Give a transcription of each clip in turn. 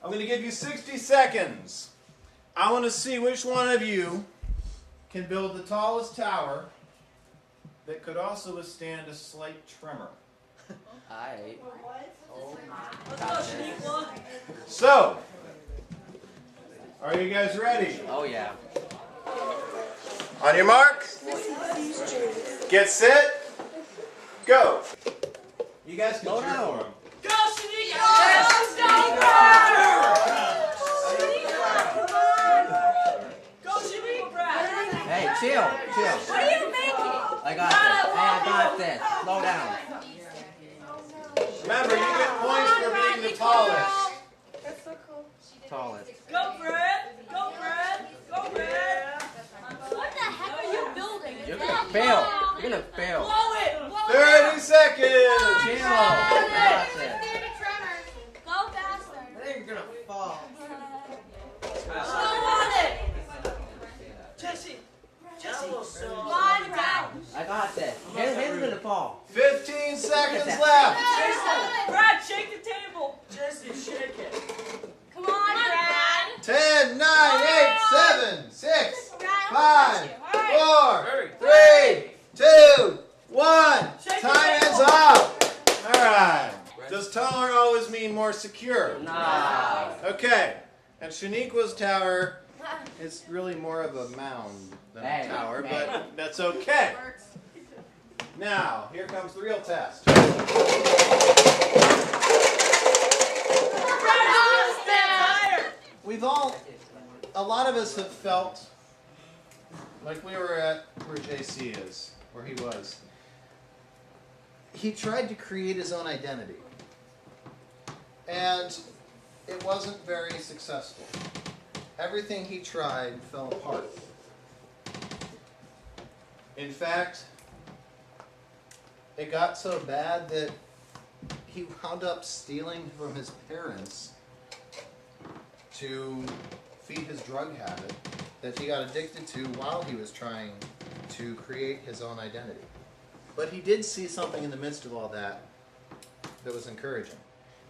I'm going to give you 60 seconds. I want to see which one of you can build the tallest tower that could also withstand a slight tremor. Alright. So, are you guys ready? Oh yeah. On your mark, get set, go. You guys can Slow cheer down. for him. Go, Shanika! Go, Shanika! Hey, chill. What are you making? I got this. Hey, I got this. Slow down. Remember, you get points for being the tallest. That's so cool. Tallest. Go, Fred! Go, Fred! Go, Fred! What the heck are you building? You're gonna fail. You're gonna fail. Blow it! Blow it! 30 seconds. Chill. I got this. Go faster. I think you're gonna fall. Go on it! Jesse! Come on, Brad. I got this. His gonna fall. 15 seconds left. Brad, shake the table! Jesse, shake it! Come on, Brad. 10, 9, 8, 7, 6, Brad, 5, hurry. 4, 3, 2, 1. Shake Time the ends table. up. All right. Does taller always mean more secure? Nah. Okay. And Shaniqua's tower is really more of a mound than a Hey, tower, hey. but that's okay. Now, here comes the real test. A lot of us have felt like we were at where JC is, where he was. He tried to create his own identity. And it wasn't very successful. Everything he tried fell apart. In fact, it got so bad that he wound up stealing from his parents to feed his drug habit that he got addicted to while he was trying to create his own identity. But he did see something in the midst of all that that was encouraging.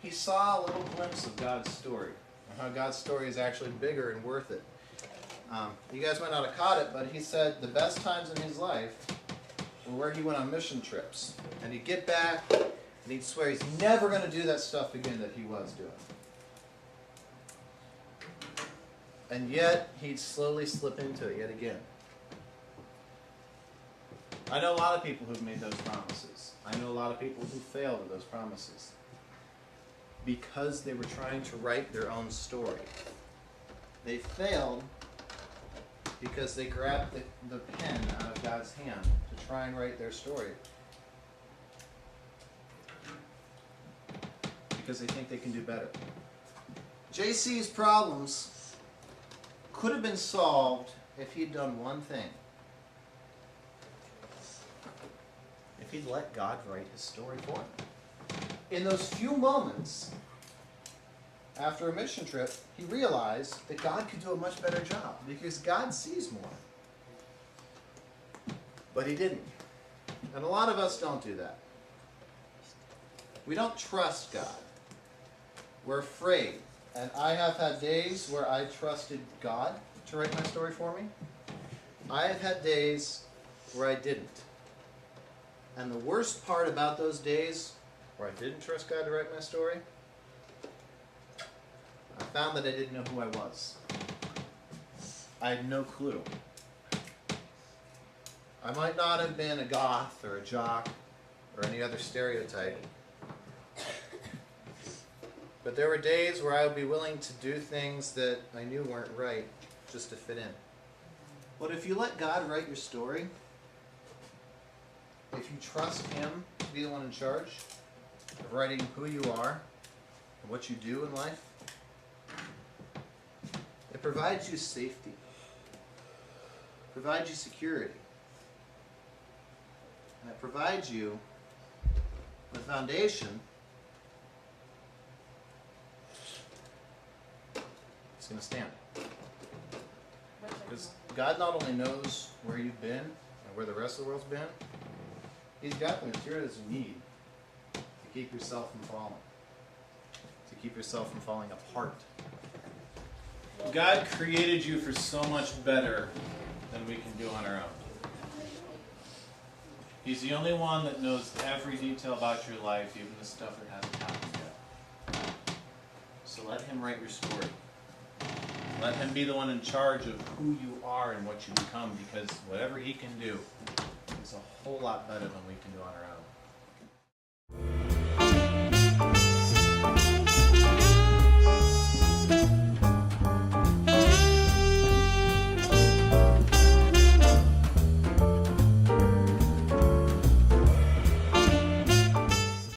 He saw a little glimpse of God's story, and how God's story is actually bigger and worth it. You guys might not have caught it, but he said the best times in his life were where he went on mission trips. And he'd get back, and he'd swear he's never going to do that stuff again that he was doing. And yet, he'd slowly slip into it yet again. I know a lot of people who've made those promises. I know a lot of people who failed at those promises because they were trying to write their own story. They failed because they grabbed the pen out of God's hand to try and write their story. Because they think they can do better. JC's problems could have been solved if he'd done one thing. If he'd let God write his story for him. In those few moments after a mission trip, he realized that God could do a much better job because God sees more. But he didn't. And a lot of us don't do that. We don't trust God. We're afraid. And I have had days where I trusted God to write my story for me. I have had days where I didn't. And the worst part about those days where I didn't trust God to write my story, I found that I didn't know who I was. I had no clue. I might not have been a goth or a jock or any other stereotype. But there were days where I would be willing to do things that I knew weren't right just to fit in. But if you let God write your story, if you trust Him to be the one in charge of writing who you are and what you do in life, it provides you safety, provides you security, and it provides you a foundation that's going to stand. Because God not only knows where you've been and where the rest of the world's been, He's got the materials you need to keep yourself from falling, to keep yourself from falling apart. God created you for so much better than we can do on our own. He's the only one that knows every detail about your life, even the stuff that hasn't happened yet. So let him write your story. Let him be the one in charge of who you are and what you become, because whatever he can do is a whole lot better than we can do on our own.